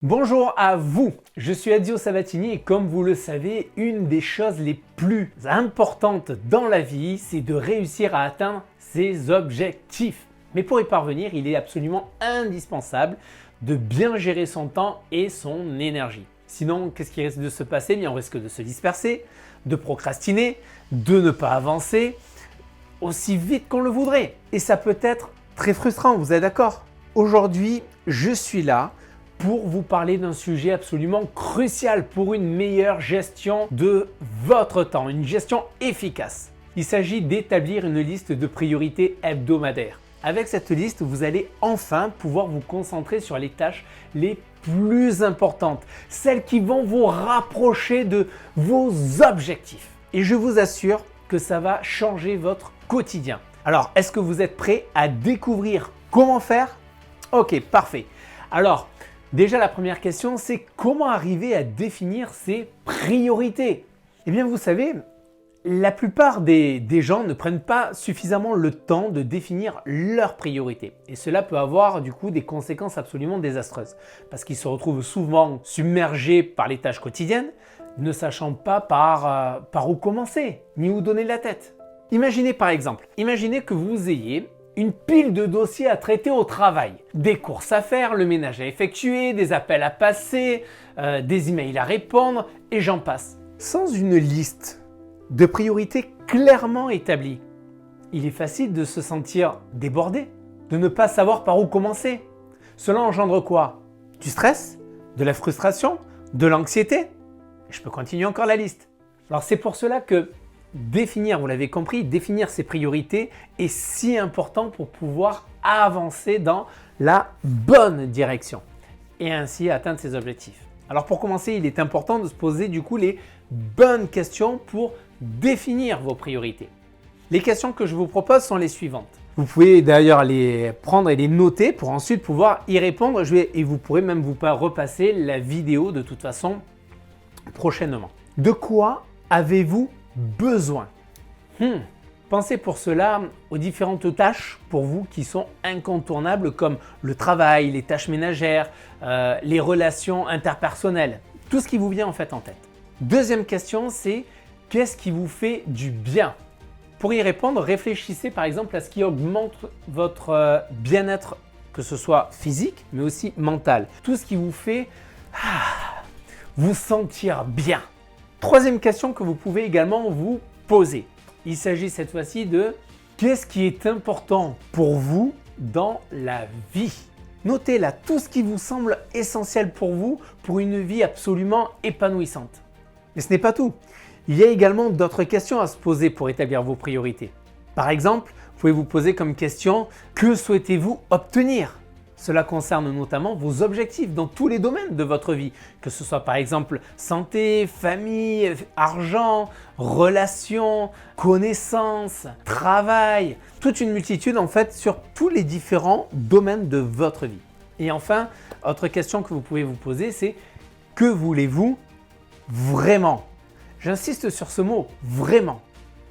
Bonjour à vous, je suis Adio Sabatini et comme vous le savez, une des choses les plus importantes dans la vie, c'est de réussir à atteindre ses objectifs. Mais pour y parvenir, il est absolument indispensable de bien gérer son temps et son énergie. Sinon, qu'est-ce qui risque de se passer? Bien, on risque de se disperser, de procrastiner, de ne pas avancer aussi vite qu'on le voudrait. Et ça peut être très frustrant, vous êtes d'accord? Aujourd'hui, je suis là pour vous parler d'un sujet absolument crucial pour une meilleure gestion de votre temps, une gestion efficace. Il s'agit d'établir une liste de priorités hebdomadaires. Avec cette liste, vous allez enfin pouvoir vous concentrer sur les tâches les plus importantes, celles qui vont vous rapprocher de vos objectifs. Et je vous assure que ça va changer votre quotidien. Alors, est-ce que vous êtes prêts à découvrir comment faire? Ok, parfait. Alors, déjà, la première question, c'est comment arriver à définir ses priorités? Eh bien, vous savez, la plupart des gens ne prennent pas suffisamment le temps de définir leurs priorités. Et cela peut avoir du coup des conséquences absolument désastreuses. Parce qu'ils se retrouvent souvent submergés par les tâches quotidiennes, ne sachant pas par où commencer, ni où donner la tête. Imaginez par exemple, que vous ayez une pile de dossiers à traiter au travail. Des courses à faire, le ménage à effectuer, des appels à passer, des emails à répondre et j'en passe. Sans une liste de priorités clairement établie, il est facile de se sentir débordé, de ne pas savoir par où commencer. Cela engendre quoi? Du stress, de la frustration, de l'anxiété? Je peux continuer encore la liste. Alors c'est pour cela que définir, vous l'avez compris, définir ses priorités est si important pour pouvoir avancer dans la bonne direction et ainsi atteindre ses objectifs. Alors pour commencer, il est important de se poser du coup les bonnes questions pour définir vos priorités. Les questions que je vous propose sont les suivantes. Vous pouvez d'ailleurs les prendre et les noter pour ensuite pouvoir y répondre et vous pourrez même vous repasser la vidéo de toute façon prochainement. De quoi avez-vous besoin? Pensez pour cela aux différentes tâches pour vous qui sont incontournables comme le travail, les tâches ménagères, les relations interpersonnelles, tout ce qui vous vient en fait en tête. Deuxième question, c'est qu'est-ce qui vous fait du bien? Pour y répondre, réfléchissez par exemple à ce qui augmente votre bien-être, que ce soit physique mais aussi mental. Tout ce qui vous fait vous sentir bien. Troisième question que vous pouvez également vous poser. Il s'agit cette fois-ci de qu'est-ce qui est important pour vous dans la vie? Notez là tout ce qui vous semble essentiel pour vous pour une vie absolument épanouissante. Mais ce n'est pas tout. Il y a également d'autres questions à se poser pour établir vos priorités. Par exemple, vous pouvez vous poser comme question que souhaitez-vous obtenir? Cela concerne notamment vos objectifs dans tous les domaines de votre vie, que ce soit par exemple santé, famille, argent, relations, connaissances, travail, toute une multitude en fait sur tous les différents domaines de votre vie. Et enfin, autre question que vous pouvez vous poser, c'est que voulez-vous vraiment? J'insiste sur ce mot, vraiment.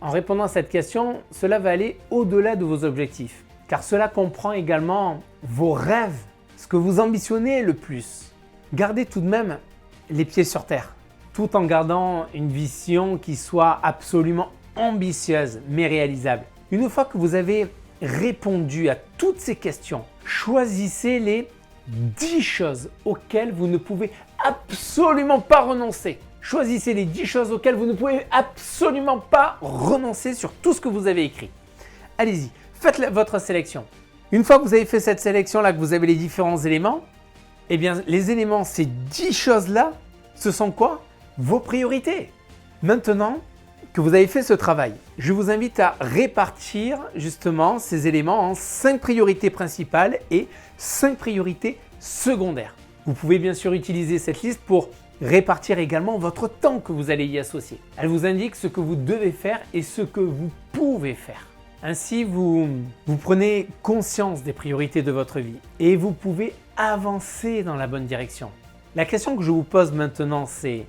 En répondant à cette question, cela va aller au-delà de vos objectifs. Car cela comprend également vos rêves, ce que vous ambitionnez le plus. Gardez tout de même les pieds sur terre, tout en gardant une vision qui soit absolument ambitieuse mais réalisable. Une fois que vous avez répondu à toutes ces questions, choisissez les 10 choses auxquelles vous ne pouvez absolument pas renoncer. Choisissez les 10 choses auxquelles vous ne pouvez absolument pas renoncer sur tout ce que vous avez écrit. Allez-y. Faites votre sélection. Une fois que vous avez fait cette sélection-là, que vous avez les différents éléments, eh bien les éléments, ces 10 choses-là, ce sont quoi? Vos priorités. Maintenant que vous avez fait ce travail, je vous invite à répartir justement ces éléments en 5 priorités principales et 5 priorités secondaires. Vous pouvez bien sûr utiliser cette liste pour répartir également votre temps que vous allez y associer. Elle vous indique ce que vous devez faire et ce que vous pouvez faire. Ainsi, vous prenez conscience des priorités de votre vie et vous pouvez avancer dans la bonne direction. La question que je vous pose maintenant, c'est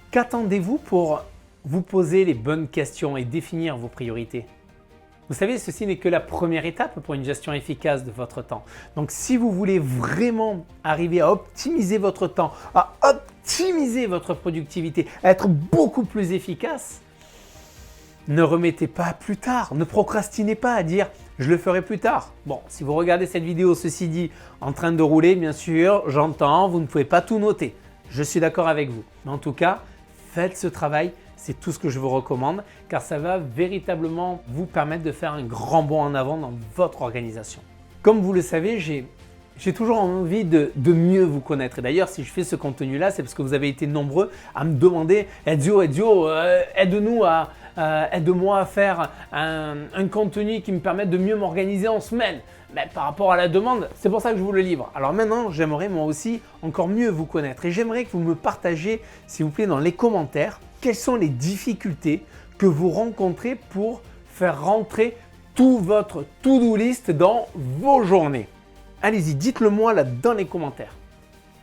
qu'attendez-vous pour vous poser les bonnes questions et définir vos priorités? Vous savez, ceci n'est que la première étape pour une gestion efficace de votre temps. Donc si vous voulez vraiment arriver à optimiser votre temps, à optimiser votre productivité, à être beaucoup plus efficace, ne remettez pas à plus tard, ne procrastinez pas à dire « je le ferai plus tard ». Bon, si vous regardez cette vidéo, ceci dit, en train de rouler, bien sûr, j'entends, vous ne pouvez pas tout noter. Je suis d'accord avec vous. Mais en tout cas, faites ce travail, c'est tout ce que je vous recommande, car ça va véritablement vous permettre de faire un grand bond en avant dans votre organisation. Comme vous le savez, j'ai toujours envie de mieux vous connaître. Et d'ailleurs, si je fais ce contenu-là, c'est parce que vous avez été nombreux à me demander « Ezio, aide-moi à faire un contenu qui me permette de mieux m'organiser en semaine. » Par rapport à la demande, c'est pour ça que je vous le livre. Alors maintenant, j'aimerais moi aussi encore mieux vous connaître et j'aimerais que vous me partagiez, s'il vous plaît, dans les commentaires, quelles sont les difficultés que vous rencontrez pour faire rentrer tout votre to-do list dans vos journées. Allez-y, dites-le moi là dans les commentaires.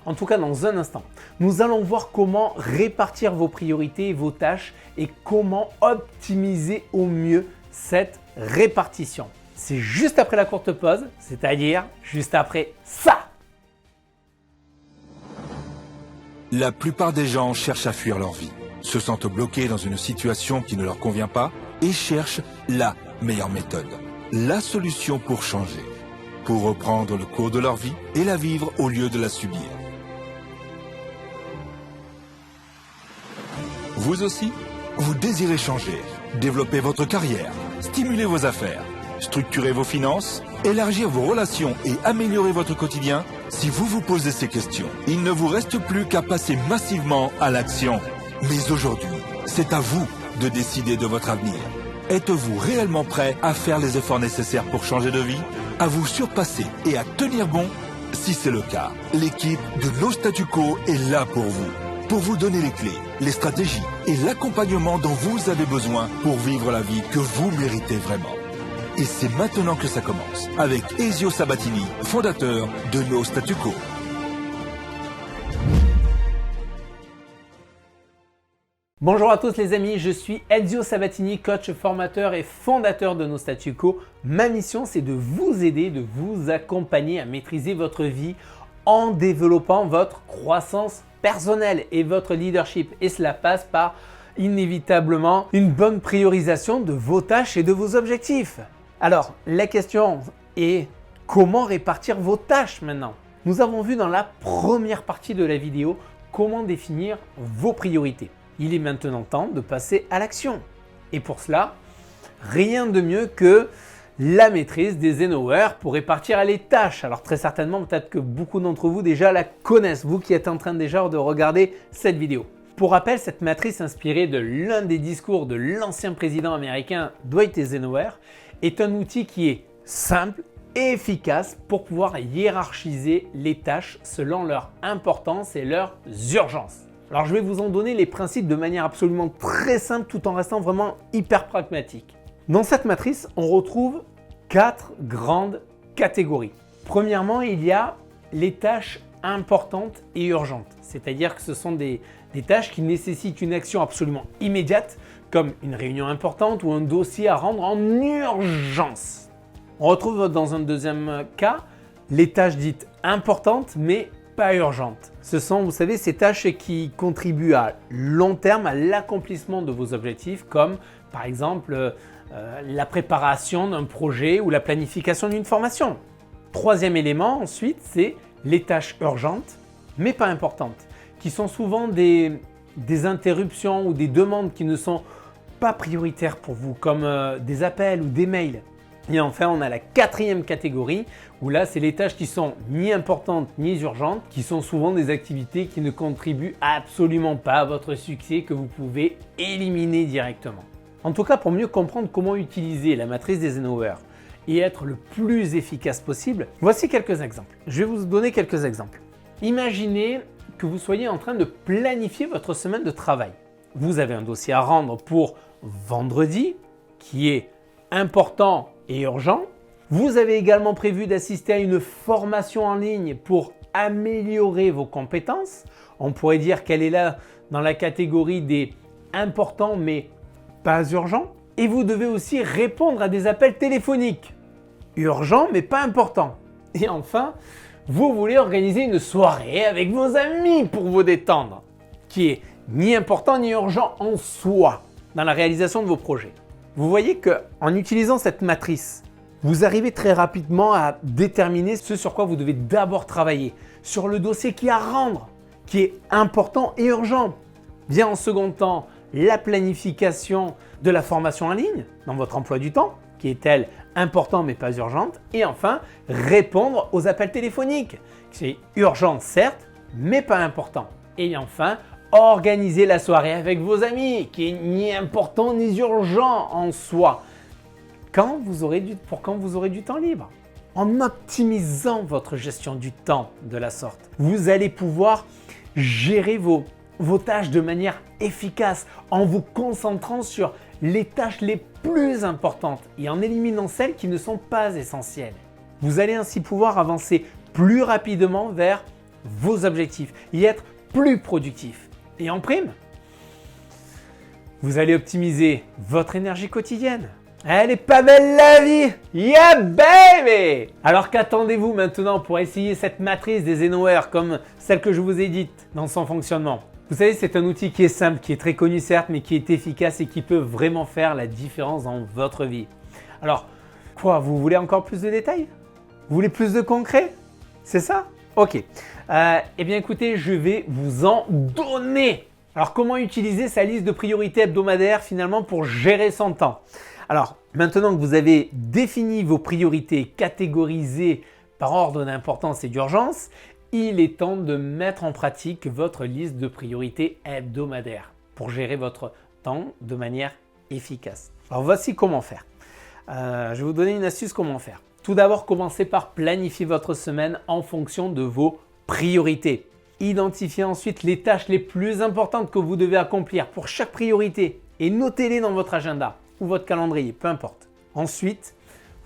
En tout cas, dans un instant, nous allons voir comment répartir vos priorités et vos tâches et comment optimiser au mieux cette répartition. C'est juste après la courte pause, c'est-à-dire juste après ça. La plupart des gens cherchent à fuir leur vie, se sentent bloqués dans une situation qui ne leur convient pas et cherchent la meilleure méthode, la solution pour changer, pour reprendre le cours de leur vie et la vivre au lieu de la subir. Vous aussi, vous désirez changer, développer votre carrière, stimuler vos affaires, structurer vos finances, élargir vos relations et améliorer votre quotidien? Si vous vous posez ces questions, il ne vous reste plus qu'à passer massivement à l'action. Mais aujourd'hui, c'est à vous de décider de votre avenir. Êtes-vous réellement prêt à faire les efforts nécessaires pour changer de vie, à vous surpasser et à tenir bon? Si c'est le cas, l'équipe de No Statu Quo est là pour vous donner les clés, les stratégies et l'accompagnement dont vous avez besoin pour vivre la vie que vous méritez vraiment. Et c'est maintenant que ça commence, avec Ezio Sabatini, fondateur de No Statu Quo. Bonjour à tous les amis, je suis Ezio Sabatini, coach, formateur et fondateur de No Statu Quo. Ma mission, c'est de vous aider, de vous accompagner à maîtriser votre vie en développant votre croissance personnelle et votre leadership. Et cela passe par inévitablement une bonne priorisation de vos tâches et de vos objectifs. Alors, la question est comment répartir vos tâches maintenant? Nous avons vu dans la première partie de la vidéo comment définir vos priorités. Il est maintenant temps de passer à l'action. Et pour cela, rien de mieux que la maîtrise des Eisenhower pour répartir les tâches. Alors très certainement, peut-être que beaucoup d'entre vous déjà la connaissent, vous qui êtes en train déjà de regarder cette vidéo. Pour rappel, cette matrice inspirée de l'un des discours de l'ancien président américain Dwight Eisenhower est un outil qui est simple et efficace pour pouvoir hiérarchiser les tâches selon leur importance et leurs urgences. Alors je vais vous en donner les principes de manière absolument très simple tout en restant vraiment hyper pragmatique. Dans cette matrice, on retrouve 4 grandes catégories. Premièrement, il y a les tâches importantes et urgentes, c'est-à-dire que ce sont des tâches qui nécessitent une action absolument immédiate, comme une réunion importante ou un dossier à rendre en urgence. On retrouve dans un deuxième cas les tâches dites importantes mais pas urgentes. Ce sont, vous savez, ces tâches qui contribuent à long terme à l'accomplissement de vos objectifs, comme par exemple la préparation d'un projet ou la planification d'une formation. Troisième élément ensuite, c'est les tâches urgentes mais pas importantes, qui sont souvent des interruptions ou des demandes qui ne sont pas prioritaires pour vous, comme des appels ou des mails. Et enfin, on a la quatrième catégorie où là, c'est les tâches qui sont ni importantes ni urgentes, qui sont souvent des activités qui ne contribuent absolument pas à votre succès, que vous pouvez éliminer directement. En tout cas, pour mieux comprendre comment utiliser la matrice d'Eisenhower et être le plus efficace possible, voici quelques exemples. Je vais vous donner quelques exemples. Imaginez que vous soyez en train de planifier votre semaine de travail. Vous avez un dossier à rendre pour vendredi qui est important et urgent. Vous avez également prévu d'assister à une formation en ligne pour améliorer vos compétences. On pourrait dire qu'elle est là dans la catégorie des importants mais pas urgents. Et vous devez aussi répondre à des appels téléphoniques. Urgent mais pas important. Et enfin, vous voulez organiser une soirée avec vos amis pour vous détendre, qui est ni important ni urgent en soi dans la réalisation de vos projets. Vous voyez qu'en utilisant cette matrice, vous arrivez très rapidement à déterminer ce sur quoi vous devez d'abord travailler, sur le dossier qui a à rendre, qui est important et urgent. Vient en second temps la planification de la formation en ligne dans votre emploi du temps, qui est elle important mais pas urgente. Et enfin, répondre aux appels téléphoniques, qui est urgent certes, mais pas important. Et enfin, organiser la soirée avec vos amis, qui est ni important ni urgent en soi. Quand vous aurez du temps libre. En optimisant votre gestion du temps de la sorte, vous allez pouvoir gérer vos tâches de manière efficace en vous concentrant sur les tâches les plus importantes et en éliminant celles qui ne sont pas essentielles. Vous allez ainsi pouvoir avancer plus rapidement vers vos objectifs et être plus productif. Et en prime, vous allez optimiser votre énergie quotidienne. Elle est pas belle la vie! Yeah baby! Alors qu'attendez-vous maintenant pour essayer cette matrice des Zenhoer comme celle que je vous ai dite dans son fonctionnement? Vous savez, c'est un outil qui est simple, qui est très connu certes, mais qui est efficace et qui peut vraiment faire la différence dans votre vie. Alors, quoi, vous voulez encore plus de détails? Vous voulez plus de concret? C'est ça? Ok. Eh bien écoutez, je vais vous en donner. Alors, comment utiliser sa liste de priorités hebdomadaires finalement pour gérer son temps? Alors, maintenant que vous avez défini vos priorités catégorisées par ordre d'importance et d'urgence, il est temps de mettre en pratique votre liste de priorités hebdomadaires pour gérer votre temps de manière efficace. Alors, voici comment faire. Je vais vous donner une astuce comment faire. Tout d'abord, commencez par planifier votre semaine en fonction de vos priorités. Identifiez ensuite les tâches les plus importantes que vous devez accomplir pour chaque priorité et notez-les dans votre agenda ou votre calendrier, peu importe. Ensuite,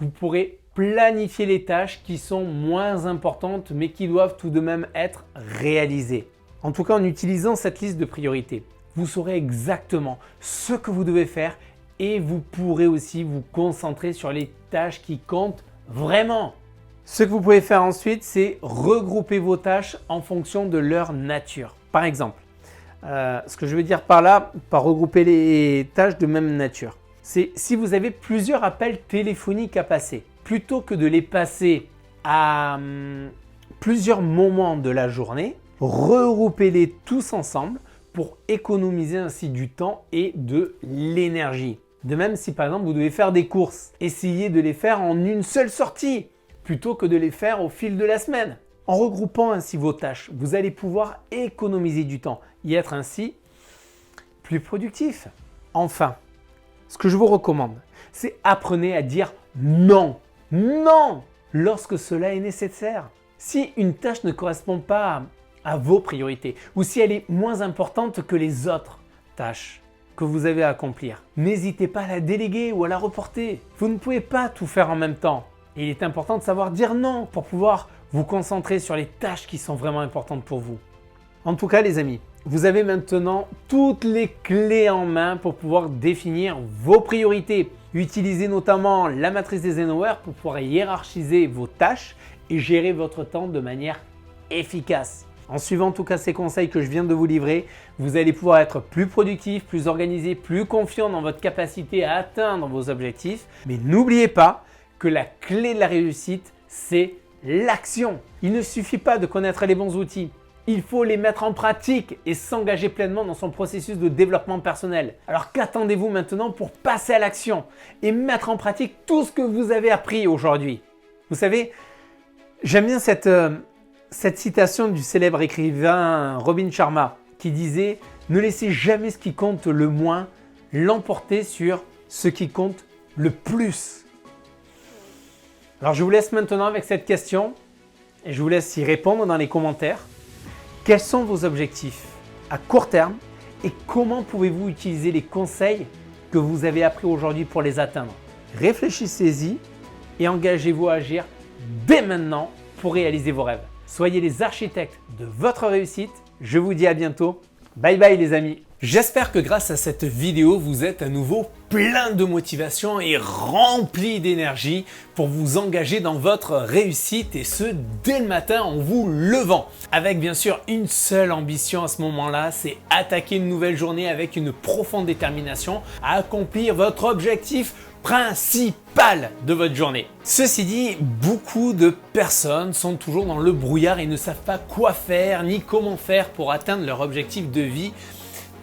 vous pourrez planifier les tâches qui sont moins importantes mais qui doivent tout de même être réalisées. En tout cas, en utilisant cette liste de priorités, vous saurez exactement ce que vous devez faire et vous pourrez aussi vous concentrer sur les tâches qui comptent vraiment. Ce que vous pouvez faire ensuite, c'est regrouper vos tâches en fonction de leur nature. Par exemple, ce que je veux dire par là, par regrouper les tâches de même nature, c'est si vous avez plusieurs appels téléphoniques à passer, plutôt que de les passer à plusieurs moments de la journée, regroupez-les tous ensemble pour économiser ainsi du temps et de l'énergie. De même, si par exemple vous devez faire des courses, essayez de les faire en une seule sortie plutôt que de les faire au fil de la semaine. En regroupant ainsi vos tâches, vous allez pouvoir économiser du temps et être ainsi plus productif. Enfin, ce que je vous recommande, c'est apprenez à dire non. Non lorsque cela est nécessaire. Si une tâche ne correspond pas à vos priorités ou si elle est moins importante que les autres tâches que vous avez à accomplir, n'hésitez pas à la déléguer ou à la reporter. Vous ne pouvez pas tout faire en même temps. Et il est important de savoir dire non pour pouvoir vous concentrer sur les tâches qui sont vraiment importantes pour vous. En tout cas, les amis, vous avez maintenant toutes les clés en main pour pouvoir définir vos priorités. Utilisez notamment la matrice des Zenhoer pour pouvoir hiérarchiser vos tâches et gérer votre temps de manière efficace. En suivant en tout cas ces conseils que je viens de vous livrer, vous allez pouvoir être plus productif, plus organisé, plus confiant dans votre capacité à atteindre vos objectifs. Mais n'oubliez pas que la clé de la réussite, c'est l'action. Il ne suffit pas de connaître les bons outils. Il faut les mettre en pratique et s'engager pleinement dans son processus de développement personnel. Alors qu'attendez-vous maintenant pour passer à l'action et mettre en pratique tout ce que vous avez appris aujourd'hui? Vous savez, j'aime bien cette citation du célèbre écrivain Robin Sharma qui disait « Ne laissez jamais ce qui compte le moins l'emporter sur ce qui compte le plus ». Alors je vous laisse maintenant avec cette question et je vous laisse y répondre dans les commentaires. Quels sont vos objectifs à court terme et comment pouvez-vous utiliser les conseils que vous avez appris aujourd'hui pour les atteindre? Réfléchissez-y et engagez-vous à agir dès maintenant pour réaliser vos rêves. Soyez les architectes de votre réussite. Je vous dis à bientôt. Bye bye les amis. J'espère que grâce à cette vidéo, vous êtes à nouveau plein de motivation et rempli d'énergie pour vous engager dans votre réussite et ce dès le matin en vous levant. Avec bien sûr une seule ambition à ce moment-là, c'est attaquer une nouvelle journée avec une profonde détermination à accomplir votre objectif principal de votre journée. Ceci dit, beaucoup de personnes sont toujours dans le brouillard et ne savent pas quoi faire ni comment faire pour atteindre leur objectif de vie.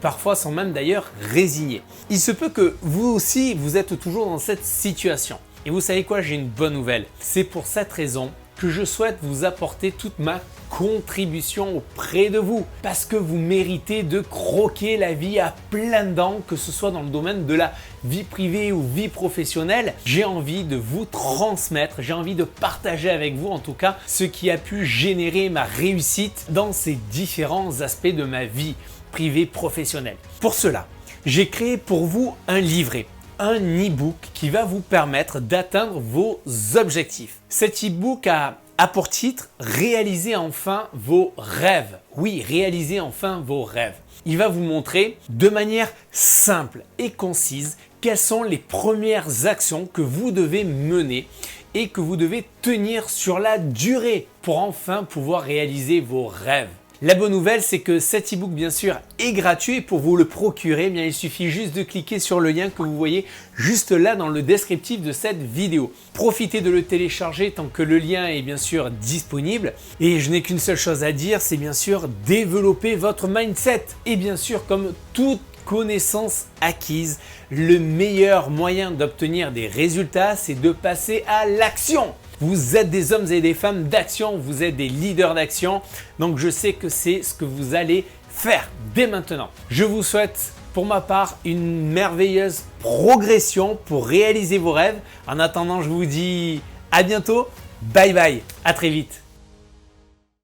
Parfois sans même d'ailleurs résigner. Il se peut que vous aussi, vous êtes toujours dans cette situation. Et vous savez quoi, j'ai une bonne nouvelle. C'est pour cette raison que je souhaite vous apporter toute ma contribution auprès de vous. Parce que vous méritez de croquer la vie à pleines dents, que ce soit dans le domaine de la vie privée ou vie professionnelle. J'ai envie de vous transmettre, j'ai envie de partager avec vous en tout cas ce qui a pu générer ma réussite dans ces différents aspects de ma vie privée professionnelle. Pour cela, j'ai créé pour vous un livret, un e-book qui va vous permettre d'atteindre vos objectifs. Cet e-book a pour titre « Réalisez enfin vos rêves ». Oui, réalisez enfin vos rêves. Il va vous montrer de manière simple et concise quelles sont les premières actions que vous devez mener et que vous devez tenir sur la durée pour enfin pouvoir réaliser vos rêves. La bonne nouvelle, c'est que cet e-book, bien sûr, est gratuit et pour vous le procurer, il suffit juste de cliquer sur le lien que vous voyez juste là dans le descriptif de cette vidéo. Profitez de le télécharger tant que le lien est bien sûr disponible. Et je n'ai qu'une seule chose à dire, c'est bien sûr développer votre mindset. Et bien sûr, comme toute connaissance acquise, le meilleur moyen d'obtenir des résultats, c'est de passer à l'action. Vous êtes des hommes et des femmes d'action, vous êtes des leaders d'action, donc je sais que c'est ce que vous allez faire dès maintenant. Je vous souhaite pour ma part une merveilleuse progression pour réaliser vos rêves. En attendant, je vous dis à bientôt, bye bye, à très vite.